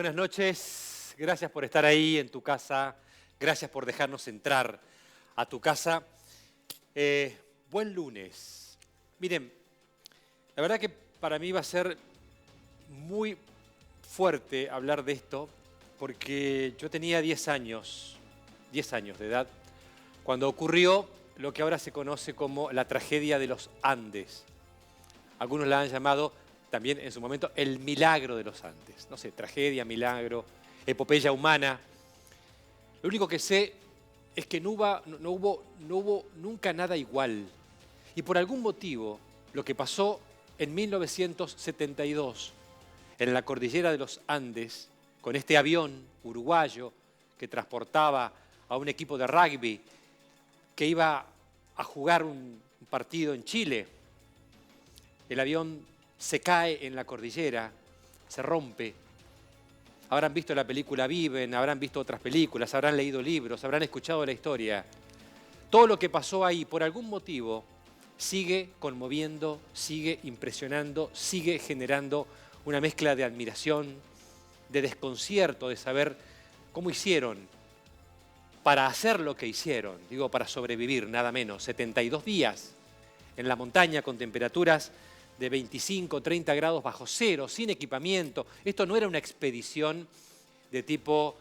buenas noches. Gracias por estar ahí en tu casa. Gracias por dejarnos entrar a tu casa. Buen lunes. Miren, la verdad que para mí va a ser muy fuerte hablar de esto porque yo tenía 10 años de edad cuando ocurrió lo que ahora se conoce como la tragedia de los Andes. Algunos la han llamado también en su momento el milagro de los Andes. No sé, tragedia, milagro, epopeya humana. Lo único que sé es que no hubo nunca nada igual. Y por algún motivo, lo que pasó en 1972 en la cordillera de los Andes, con este avión uruguayo que transportaba a un equipo de rugby que iba a jugar un partido en Chile. El avión se cae en la cordillera, se rompe. Habrán visto la película Viven, habrán visto otras películas, habrán leído libros, habrán escuchado la historia. Todo lo que pasó ahí, por algún motivo, sigue conmoviendo, sigue impresionando, sigue generando una mezcla de admiración, de desconcierto, de saber cómo hicieron para hacer lo que hicieron. Digo, para sobrevivir, nada menos. 72 días en la montaña con temperaturas de 25, 30 grados bajo cero, sin equipamiento. Esto no era una expedición de tipo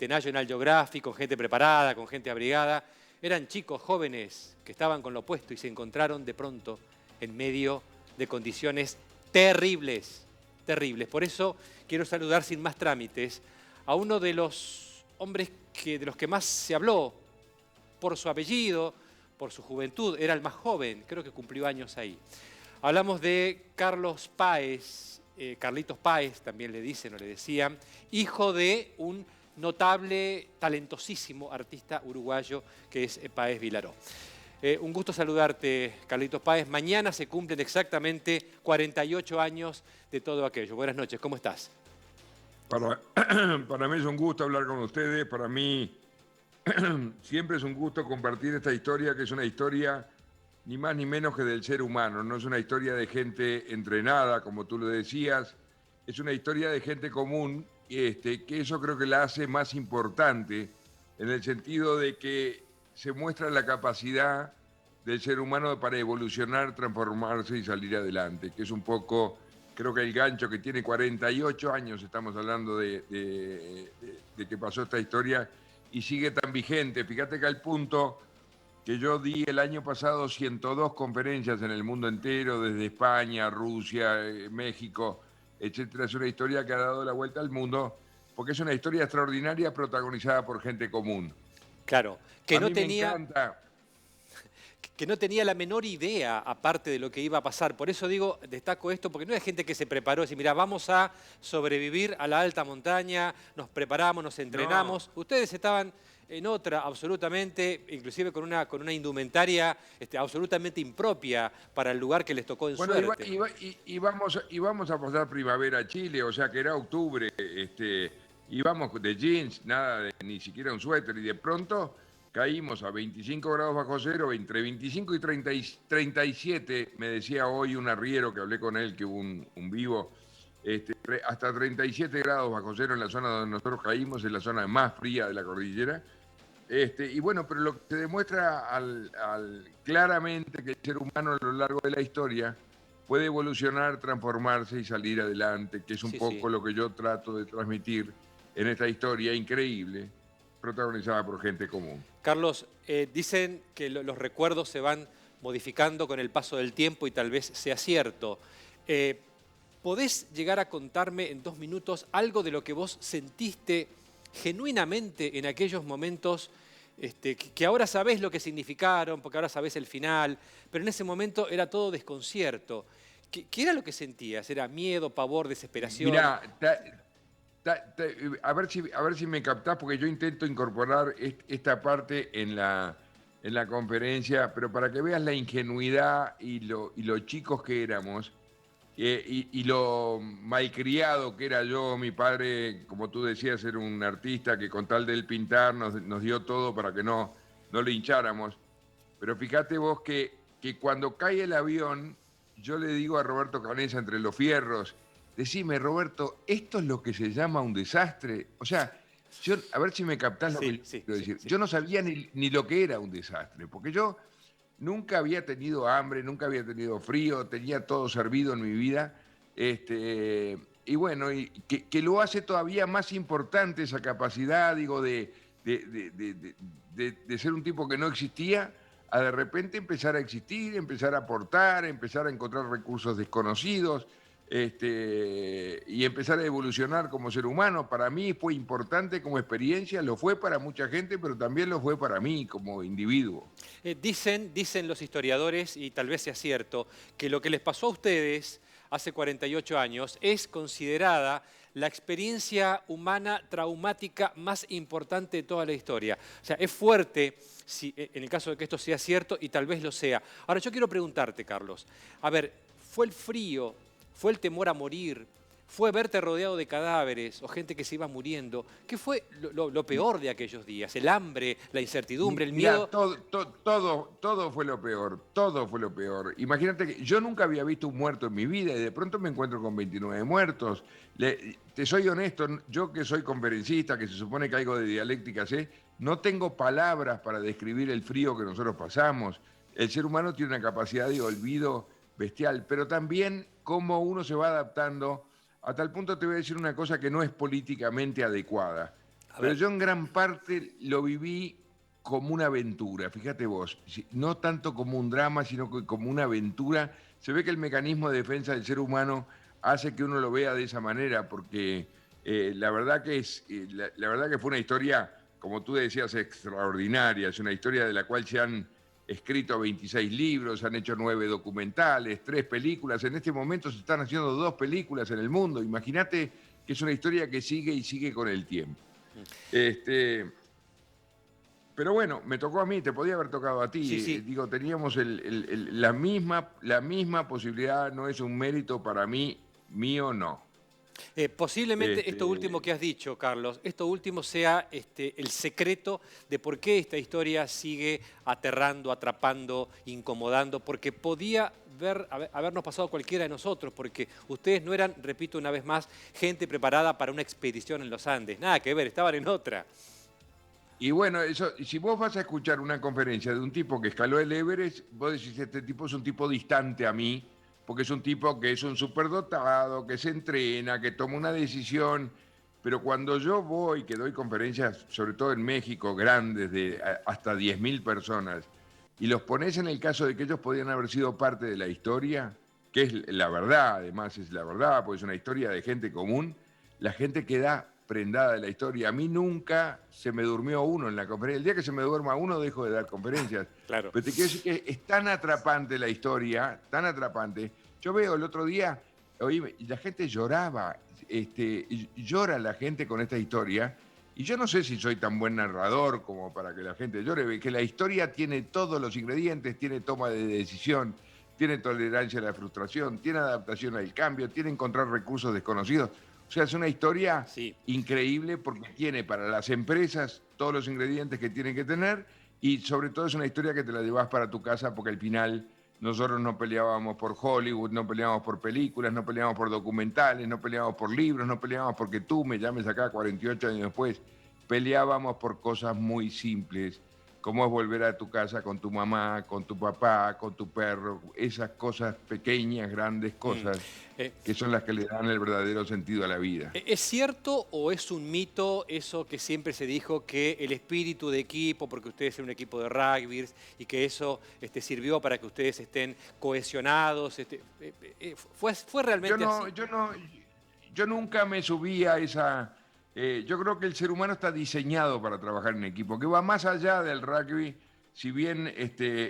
National Geographic, con gente preparada, con gente abrigada. Eran chicos jóvenes que estaban con lo opuesto y se encontraron de pronto en medio de condiciones terribles, terribles. Por eso quiero saludar sin más trámites a uno de los hombres de los que más se habló por su apellido, por su juventud. Era el más joven, creo que cumplió años ahí. Hablamos de Carlos Páez, Carlitos Páez también le dicen o le decían, hijo de un notable, talentosísimo artista uruguayo que es Páez Vilaró. Un gusto saludarte, Carlitos Páez. Mañana se cumplen exactamente 48 años de todo aquello. Buenas noches, ¿cómo estás? Para mí es un gusto hablar con ustedes. Para mí siempre es un gusto compartir esta historia, que es una historia ni más ni menos que del ser humano. No es una historia de gente entrenada, como tú lo decías. Es una historia de gente común, que eso creo que la hace más importante, en el sentido de que se muestra la capacidad del ser humano para evolucionar, transformarse y salir adelante, que es un poco, creo que el gancho que tiene 48 años, estamos hablando de que pasó esta historia, y sigue tan vigente. Fíjate que al punto que yo di el año pasado 102 conferencias en el mundo entero, desde España, Rusia, México, etcétera. Es una historia que ha dado la vuelta al mundo, porque es una historia extraordinaria protagonizada por gente común. Claro, A mí me encanta. que no tenía la menor idea, aparte de lo que iba a pasar. Por eso digo, destaco esto, porque no hay gente que se preparó y dice, mira, vamos a sobrevivir a la alta montaña, nos preparamos, nos entrenamos. No. Ustedes estaban en otra absolutamente, inclusive con una indumentaria absolutamente impropia para el lugar que les tocó en suerte. Íbamos a pasar primavera a Chile, o sea que era octubre, íbamos de jeans, nada, ni siquiera un suéter, y de pronto caímos a 25 grados bajo cero, entre 25 y 37, me decía hoy un arriero que hablé con él, que hubo un vivo, hasta 37 grados bajo cero en la zona donde nosotros caímos, en la zona más fría de la cordillera. Y bueno, pero lo que se demuestra claramente que el ser humano a lo largo de la historia puede evolucionar, transformarse y salir adelante, que es un poco lo que yo trato de transmitir en esta historia increíble, protagonizada por gente común. Carlos, dicen que los recuerdos se van modificando con el paso del tiempo y tal vez sea cierto. ¿Podés llegar a contarme en 2 minutos algo de lo que vos sentiste genuinamente en aquellos momentos que ahora sabés lo que significaron, porque ahora sabés el final, pero en ese momento era todo desconcierto? ¿Qué era lo que sentías? ¿Era miedo, pavor, desesperación? Mirá, a ver si me captás, porque yo intento incorporar esta parte en la conferencia, pero para que veas la ingenuidad y lo chicos que éramos, y lo malcriado que era yo. Mi padre, como tú decías, era un artista que con tal de él pintar nos dio todo para que no le hincháramos. Pero fíjate vos que cuando cae el avión, yo le digo a Roberto Canessa, entre los fierros, decime, Roberto, ¿esto es lo que se llama un desastre? O sea, yo, a ver si me captás lo que Sí, quiero sí, decir. sí. Yo no sabía ni lo que era un desastre, porque yo nunca había tenido hambre, nunca había tenido frío, tenía todo servido en mi vida. Y bueno, y que lo hace todavía más importante esa capacidad, digo, de ser un tipo que no existía, a de repente empezar a existir, empezar a aportar, empezar a encontrar recursos desconocidos, y empezar a evolucionar como ser humano. Para mí fue importante como experiencia, lo fue para mucha gente, pero también lo fue para mí como individuo. Dicen los historiadores, y tal vez sea cierto, que lo que les pasó a ustedes hace 48 años es considerada la experiencia humana traumática más importante de toda la historia. O sea, es fuerte en el caso de que esto sea cierto, y tal vez lo sea. Ahora, yo quiero preguntarte, Carlos, a ver, ¿fue el frío, fue el temor a morir, fue verte rodeado de cadáveres o gente que se iba muriendo? ¿Qué fue lo peor de aquellos días? ¿El hambre, la incertidumbre, el Mirá, miedo? todo fue lo peor, todo fue lo peor. Imagínate que yo nunca había visto un muerto en mi vida y de pronto me encuentro con 29 muertos. Te soy honesto, yo que soy conferencista, que se supone que algo de dialéctica sé, no tengo palabras para describir el frío que nosotros pasamos. El ser humano tiene una capacidad de olvido bestial, pero también cómo uno se va adaptando. A tal punto te voy a decir una cosa que no es políticamente adecuada. A Pero ver. yo en gran parte lo viví como una aventura, fíjate vos, no tanto como un drama, sino como una aventura. Se ve que el mecanismo de defensa del ser humano hace que uno lo vea de esa manera, porque la verdad que la verdad que fue una historia, como tú decías, extraordinaria. Es una historia de la cual se han escrito 26 libros, se han hecho 9 documentales, 3 películas. En este momento se están haciendo 2 películas en el mundo. Imagínate que es una historia que sigue y sigue con el tiempo. Pero bueno, me tocó a mí, te podía haber tocado a Sí, ti. sí. Digo, teníamos la misma posibilidad, no es un mérito para mí, mío no. Posiblemente esto último Este, que has dicho, Carlos, esto último sea el secreto de por qué esta historia sigue aterrando, atrapando, incomodando, porque podía habernos pasado a cualquiera de nosotros, porque ustedes no eran, repito una vez más, gente preparada para una expedición en los Andes. Nada que ver, estaban en otra. y bueno, eso, si vos vas a escuchar una conferencia de un tipo que escaló el Everest, vos decís, este tipo es un tipo distante a mí, porque es un tipo que es un superdotado, que se entrena, que toma una decisión. Pero cuando yo voy, que doy conferencias, sobre todo en México, grandes, de hasta 10.000 personas, y los pones en el caso de que ellos podían haber sido parte de la historia, que es la verdad, además es la verdad, porque es una historia de gente común, la gente queda prendada de la historia. A mí nunca se me durmió uno en la conferencia. El día que se me duerma uno, dejo de dar conferencias. Claro. Pero te quiero decir que es tan atrapante la historia, tan atrapante. Yo veo el otro día, oí, la gente lloraba, llora la gente con esta historia. Y yo no sé si soy tan buen narrador como para que la gente llore, que la historia tiene todos los ingredientes, tiene toma de decisión, tiene tolerancia a la frustración, tiene adaptación al cambio, tiene encontrar recursos desconocidos. O sea, es una historia Sí. increíble porque tiene para las empresas todos los ingredientes que tienen que tener y sobre todo es una historia que te la llevas para tu casa porque al final nosotros no peleábamos por Hollywood, no peleábamos por películas, no peleábamos por documentales, no peleábamos por libros, no peleábamos porque tú me llames acá 48 años después. Peleábamos por cosas muy simples, como es volver a tu casa con tu mamá, con tu papá, con tu perro, esas cosas pequeñas, grandes Mm. cosas Eh, que son las que le dan el verdadero sentido a la vida. ¿Es cierto o es un mito eso que siempre se dijo que el espíritu de equipo, porque ustedes son un equipo de rugby y que eso sirvió para que ustedes estén cohesionados? ¿Fue Yo realmente no, así? yo no, yo nunca me subí a esa. Yo creo que el ser humano está diseñado para trabajar en equipo, que va más allá del rugby. Si bien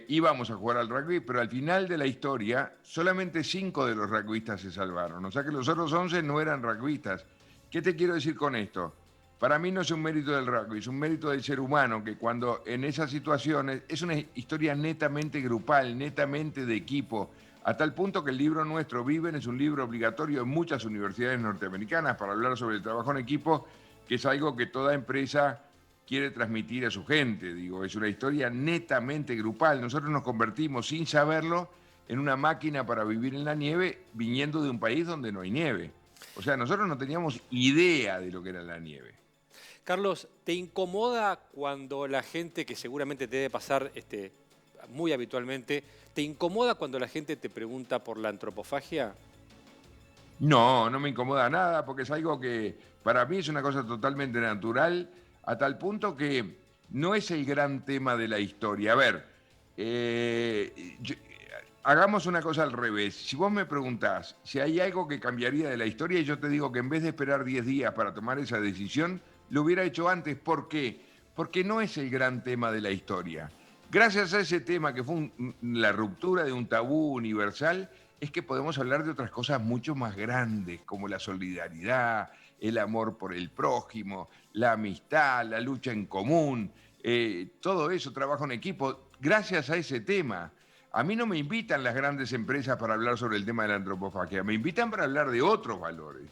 íbamos a jugar al rugby, pero al final de la historia solamente 5 de los rugbyistas se salvaron. O sea que los otros 11 no eran rugbyistas. ¿Qué te quiero decir con esto? Para mí no es un mérito del rugby, es un mérito del ser humano que cuando en esas situaciones es una historia netamente grupal, netamente de equipo, a tal punto que el libro nuestro Viven es un libro obligatorio en muchas universidades norteamericanas para hablar sobre el trabajo en equipo, que es algo que toda empresa quiere transmitir a su gente. Digo, es una historia netamente grupal. Nosotros nos convertimos sin saberlo en una máquina para vivir en la nieve, viniendo de un país donde no hay nieve. O sea, nosotros no teníamos idea de lo que era la nieve. Carlos, ¿te incomoda cuando la gente, que seguramente te debe pasar muy habitualmente, ¿te incomoda cuando la gente te pregunta por la antropofagia? No, no me incomoda nada porque es algo que para mí es una cosa totalmente natural, a tal punto que no es el gran tema de la historia. A ver, hagamos una cosa al revés. Si vos me preguntás si hay algo que cambiaría de la historia, y yo te digo que en vez de esperar 10 días para tomar esa decisión, lo hubiera hecho antes. ¿Por qué? Porque no es el gran tema de la historia. Gracias a ese tema que fue la ruptura de un tabú universal, es que podemos hablar de otras cosas mucho más grandes, como la solidaridad, el amor por el prójimo, la amistad, la lucha en común, todo eso, trabajo en equipo, gracias a ese tema. A mí no me invitan las grandes empresas para hablar sobre el tema de la antropofagia, me invitan para hablar de otros valores.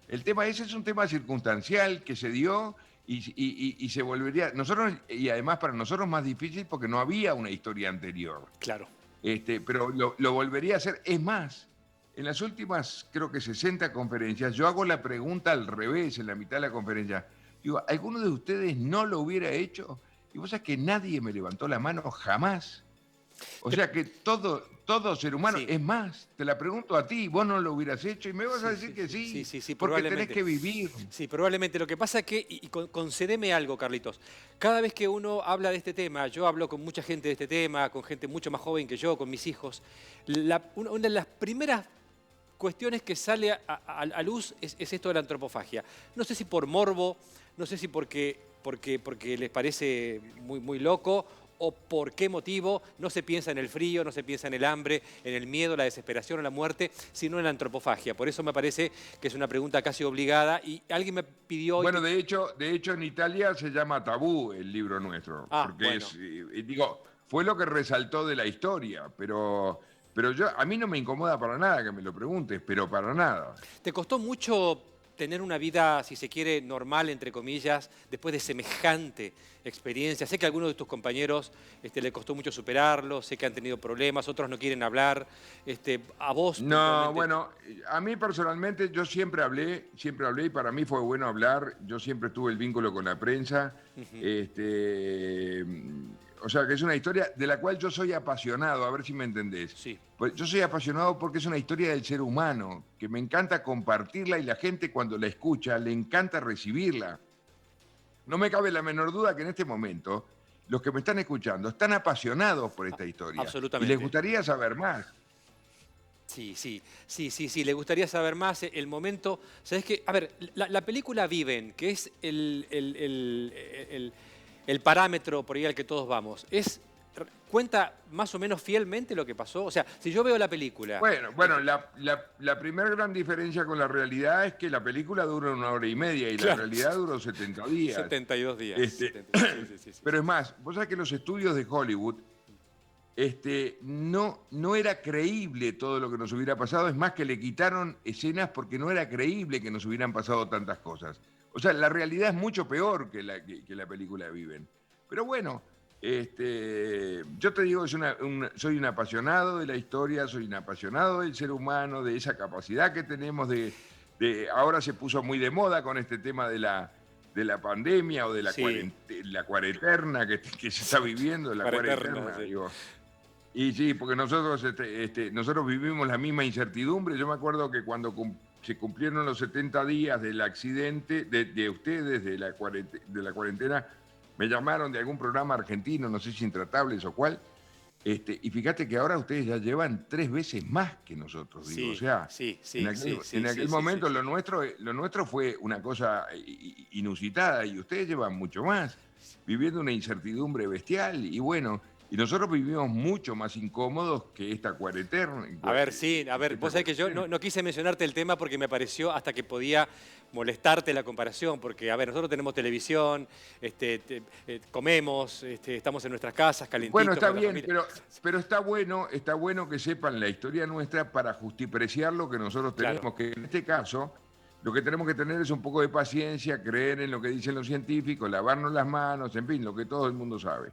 El tema ese es un tema circunstancial que se dio y se volvería, nosotros, y además para nosotros más difícil porque no había una historia anterior. Claro. Pero lo volvería a hacer. Es más, en las últimas, creo que 60 conferencias, yo hago la pregunta al revés en la mitad de la conferencia. Digo, ¿alguno de ustedes no lo hubiera hecho? Y vos sabés que nadie me levantó la mano jamás. O sea que todo ser humano, Sí. es más, te la pregunto a ti, vos no lo hubieras hecho y me vas a decir que Sí, sí, sí, porque tenés probablemente. que vivir. Sí, probablemente. Lo que pasa es que, y concedeme algo, Carlitos, cada vez que uno habla de este tema, yo hablo con mucha gente de este tema, con gente mucho más joven que yo, con mis hijos, una de las primeras cuestiones que sale a luz es esto de la antropofagia. No sé si por morbo, no sé si porque les parece muy, muy loco, o por qué motivo. No se piensa en el frío, no se piensa en el hambre, en el miedo, la desesperación o la muerte, sino en la antropofagia. Por eso me parece que es una pregunta casi obligada y alguien me pidió hoy Bueno, de hecho en Italia se llama Tabú el libro nuestro, Ah, porque bueno. es, digo, fue lo que resaltó de la historia, pero a mí no me incomoda para nada que me lo preguntes, pero para nada. ¿Te costó mucho tener una vida, si se quiere, normal, entre comillas, después de semejante experiencia? Sé que a algunos de tus compañeros le costó mucho superarlo, sé que han tenido problemas, otros no quieren hablar. A vos, No, puntualmente. bueno, a mí personalmente yo siempre hablé y para mí fue bueno hablar. Yo siempre tuve el vínculo con la prensa. Ujú. O sea que es una historia de la cual yo soy apasionado, a ver si me entendés. Sí. Pues yo soy apasionado porque es una historia del ser humano, que me encanta compartirla y la gente cuando la escucha le encanta recibirla. No me cabe la menor duda que en este momento los que me están escuchando están apasionados por esta historia y les Absolutamente. gustaría saber más. Sí, sí, sí, sí, sí, le gustaría saber más el momento. ¿Sabes qué? A ver, la película Viven, que es el parámetro por ahí al que todos vamos, ¿cuenta más o menos fielmente lo que pasó? O sea, si yo veo la película... Bueno, la primera gran diferencia con la realidad es que la película dura 1 hora y media y la Claro, realidad duró 70 días. 72 días. Este, Sí, sí, sí, sí, pero sí. es más, vos sabés que los estudios de Hollywood no era creíble todo lo que nos hubiera pasado, es más que le quitaron escenas porque no era creíble que nos hubieran pasado tantas cosas. O sea, la realidad es mucho peor que la película Viven. Pero bueno, yo te digo, soy un apasionado de la historia, soy un apasionado del ser humano, de esa capacidad que tenemos ahora se puso muy de moda con este tema de la pandemia o de Sí, la cuareterna que se está viviendo, la para eterna, cuareterna, sí. digo. Y sí, porque nosotros vivimos la misma incertidumbre. Yo me acuerdo que cuando se cumplieron los 70 días del accidente de ustedes, de la cuarentena, me llamaron de algún programa argentino, no sé si Intratables o cuál, y fíjate que ahora ustedes ya llevan 3 veces más que nosotros, digo. O Sí, sea, sí, en sí, aquel, sí, sí, en sí, aquel sí, sí, momento sí. lo nuestro fue una cosa inusitada y ustedes llevan mucho más, viviendo una incertidumbre bestial y bueno, y nosotros vivimos mucho más incómodos que esta cuarentena. A ver, sí, a ver, vos sabés que yo no quise mencionarte el tema porque me pareció hasta que podía molestarte la comparación, porque, a ver, nosotros tenemos televisión, comemos, estamos en nuestras casas Bueno, calentitos está con la bien, familia. pero está bueno que sepan la historia nuestra para justipreciar lo que nosotros Claro. tenemos, que en este caso lo que tenemos que tener es un poco de paciencia, creer en lo que dicen los científicos, lavarnos las manos, en fin, lo que todo el mundo sabe.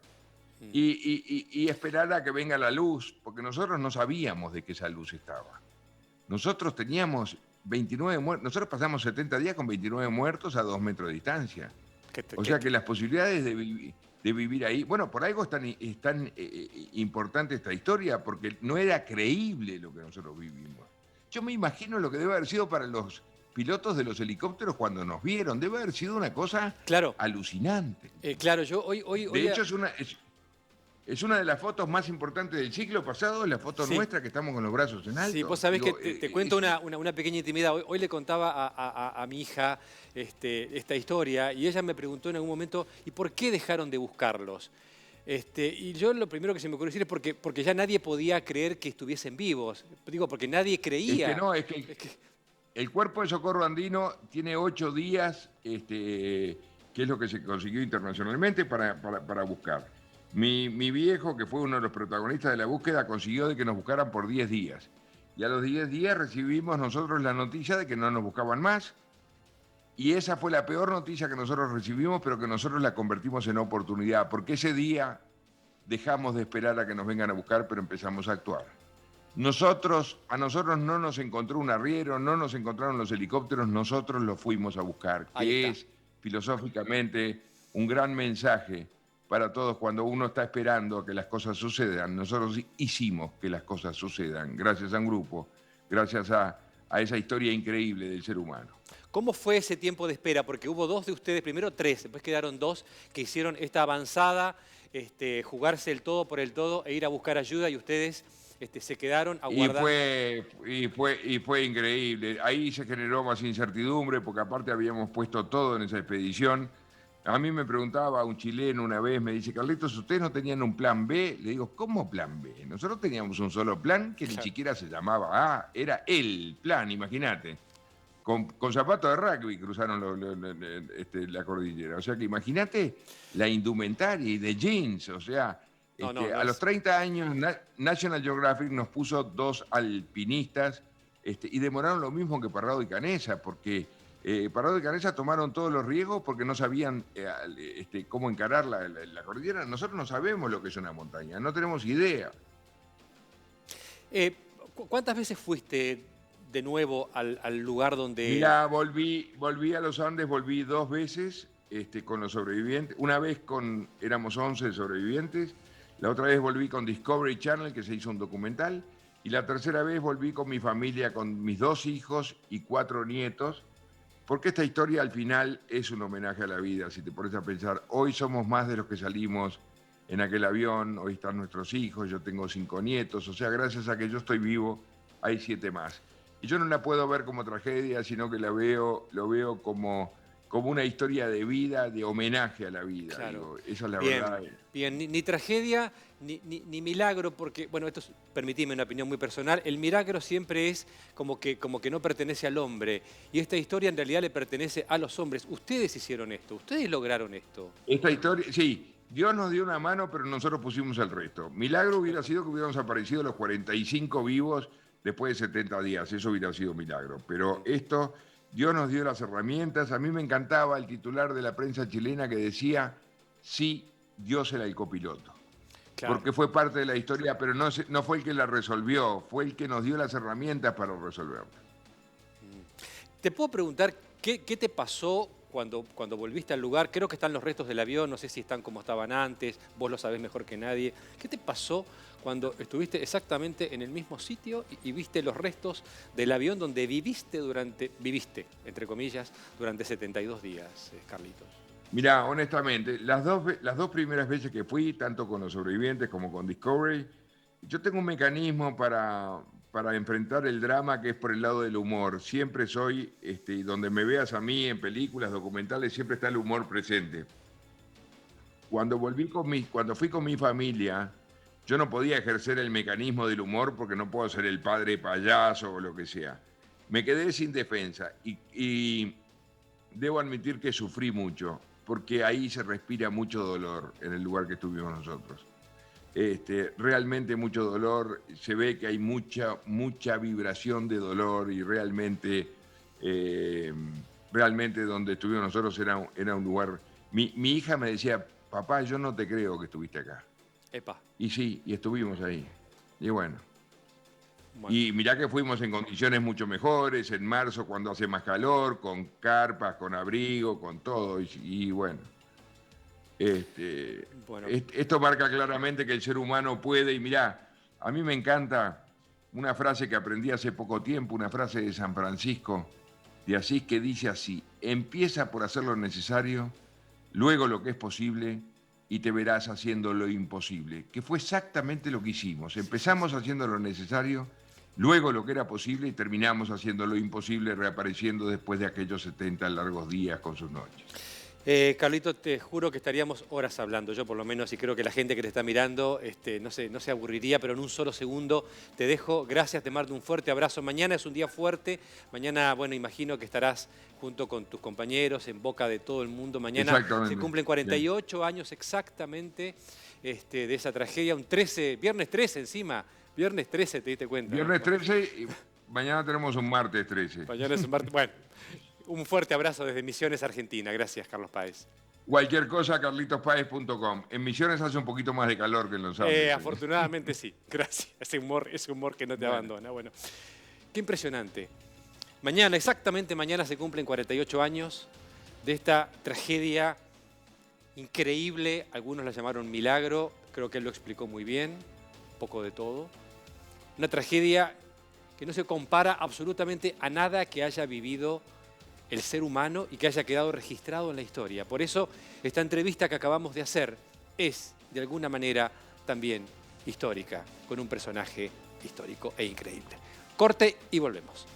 Mm. Y esperar a que venga la luz, porque nosotros no sabíamos de que esa luz estaba. Nosotros teníamos 29 muertos. Nosotros pasamos 70 días con 29 muertos a 2 metros de distancia. O sea que las posibilidades de vivir ahí, bueno, por algo es tan importante esta historia, porque no era creíble lo que nosotros vivimos. Yo me imagino lo que debe haber sido para los pilotos de los helicópteros cuando nos vieron. Debe haber sido una cosa Claro, alucinante. claro, yo De hecho, es una de las fotos más importantes del ciclo pasado, es la foto sí. nuestra que estamos con los brazos en Sí, alto. vos sabés Digo, que te cuento una pequeña intimidad. Hoy le contaba a mi hija esta historia y ella me preguntó en algún momento, ¿y por qué dejaron de buscarlos? Y yo lo primero que se me ocurrió decir es porque ya nadie podía creer que estuviesen vivos. Digo, porque nadie creía. es que el cuerpo de socorro andino tiene 8 días, que es lo que se consiguió internacionalmente para buscar. Mi viejo, que fue uno de los protagonistas de la búsqueda, consiguió de que nos buscaran por 10 días. Y a los 10 días recibimos nosotros la noticia de que no nos buscaban más. Y esa fue la peor noticia que nosotros recibimos, pero que nosotros la convertimos en oportunidad, porque ese día dejamos de esperar a que nos vengan a buscar, pero empezamos a actuar. A nosotros no nos encontró un arriero, no nos encontraron los helicópteros, nosotros los fuimos a buscar, Ahí que está. es filosóficamente un gran mensaje para todos cuando uno está esperando a que las cosas sucedan. Nosotros hicimos que las cosas sucedan, gracias a un grupo, gracias a esa historia increíble del ser humano. ¿Cómo fue ese tiempo de espera? Porque hubo 2 de ustedes, primero 3, después quedaron 2 que hicieron esta avanzada, jugarse el todo por el todo e ir a buscar ayuda y ustedes se quedaron aguardando. Y fue increíble. Ahí se generó más incertidumbre porque aparte habíamos puesto todo en esa expedición. A mí me preguntaba un chileno una vez, me dice, Carlitos, ¿ustedes no tenían un plan B? Le digo, ¿cómo plan B? Nosotros teníamos un solo plan que ni Claro. siquiera se llamaba A, era el plan, imagínate. Con zapatos de rugby cruzaron la cordillera. O sea que imagínate la indumentaria y de jeans. O sea, No a los es. 30 años National Geographic nos puso 2 alpinistas y demoraron lo mismo que Parrado y Canessa, porque Parrado y Canessa tomaron todos los riesgos porque no sabían cómo encarar la cordillera. Nosotros no sabemos lo que es una montaña, no tenemos idea. ¿Cuántas veces fuiste de nuevo al lugar donde... Mirá, volví a los Andes, volví 2 veces con los sobrevivientes. Una vez éramos 11 sobrevivientes, la otra vez volví con Discovery Channel, que se hizo un documental, y la tercera vez volví con mi familia, con mis 2 hijos y 4 nietos, porque esta historia al final es un homenaje a la vida, si te pones a pensar. Hoy somos más de los que salimos en aquel avión, hoy están nuestros hijos, yo tengo 5 nietos, o sea, gracias a que yo estoy vivo, hay 7 más. Y yo no la puedo ver como tragedia, sino que lo veo como una historia de vida, de homenaje a la vida. Claro. Digo, esa es la Bien, verdad. bien. Ni tragedia, ni milagro, porque, bueno, esto es, permitime una opinión muy personal, el milagro siempre es como que no pertenece al hombre. Y esta historia en realidad le pertenece a los hombres. Ustedes hicieron esto, ustedes lograron esto. Esta historia, sí, Dios nos dio una mano, pero nosotros pusimos el resto. Milagro hubiera sido que hubiéramos aparecido los 45 vivos después de 70 días, eso hubiera sido milagro. Pero esto, Dios nos dio las herramientas. A mí me encantaba el titular de la prensa chilena que decía, sí, Dios era el copiloto. Claro. Porque fue parte de la historia, pero no fue el que la resolvió, fue el que nos dio las herramientas para resolverla. Te puedo preguntar, ¿qué te pasó cuando volviste al lugar? Creo que están los restos del avión, no sé si están como estaban antes, vos lo sabés mejor que nadie. ¿Qué te pasó cuando estuviste exactamente en el mismo sitio y viste los restos del avión donde viviste, entre comillas, durante 72 días, Carlitos? Mirá, honestamente, las dos primeras veces que fui, tanto con los sobrevivientes como con Discovery, yo tengo un mecanismo para enfrentar el drama que es por el lado del humor. Siempre soy, donde me veas a mí en películas, documentales, siempre está el humor presente. Cuando fui con mi familia, yo no podía ejercer el mecanismo del humor porque no puedo ser el padre payaso o lo que sea. Me quedé sin defensa y debo admitir que sufrí mucho, porque ahí se respira mucho dolor en el lugar que estuvimos nosotros. Realmente mucho dolor, se ve que hay mucha vibración de dolor y realmente donde estuvimos nosotros era un lugar... Mi hija me decía, papá, yo no te creo que estuviste acá. Epa. Y sí, y estuvimos ahí. Y bueno. Bueno. Y mirá que fuimos en condiciones mucho mejores, en marzo cuando hace más calor, con carpas, con abrigo, con todo. Y bueno, Bueno, esto marca claramente que el ser humano puede. Y mirá, a mí me encanta una frase que aprendí hace poco tiempo, una frase de San Francisco de Asís que dice así: empieza por hacer lo necesario, luego lo que es posible y te verás haciendo lo imposible. Que fue exactamente lo que hicimos. Empezamos haciendo lo necesario, luego lo que era posible y terminamos haciendo lo imposible, reapareciendo después de aquellos 70 largos días con sus noches. Carlito, te juro que estaríamos horas hablando, yo por lo menos, y creo que la gente que te está mirando no se aburriría, pero en un solo segundo te dejo. Gracias, te mando un fuerte abrazo. Mañana es un día fuerte, mañana, bueno, imagino que estarás junto con tus compañeros, en boca de todo el mundo. Mañana se cumplen 48 años exactamente de esa tragedia, viernes 13 encima, viernes 13, te diste cuenta. Viernes ¿no? 13 y mañana tenemos un martes 13. Mañana es un martes, bueno. Un fuerte abrazo desde Misiones, Argentina. Gracias, Carlos Páez. Cualquier cosa, carlitospaez.com. En Misiones hace un poquito más de calor que en Los Andes. Afortunadamente sí. Gracias. Ese humor que no te abandona. Bueno, qué impresionante. Mañana, exactamente mañana, se cumplen 48 años de esta tragedia increíble. Algunos la llamaron milagro. Creo que él lo explicó muy bien. Un poco de todo. Una tragedia que no se compara absolutamente a nada que haya vivido el ser humano y que haya quedado registrado en la historia. Por eso, esta entrevista que acabamos de hacer es, de alguna manera, también histórica, con un personaje histórico e increíble. Corte y volvemos.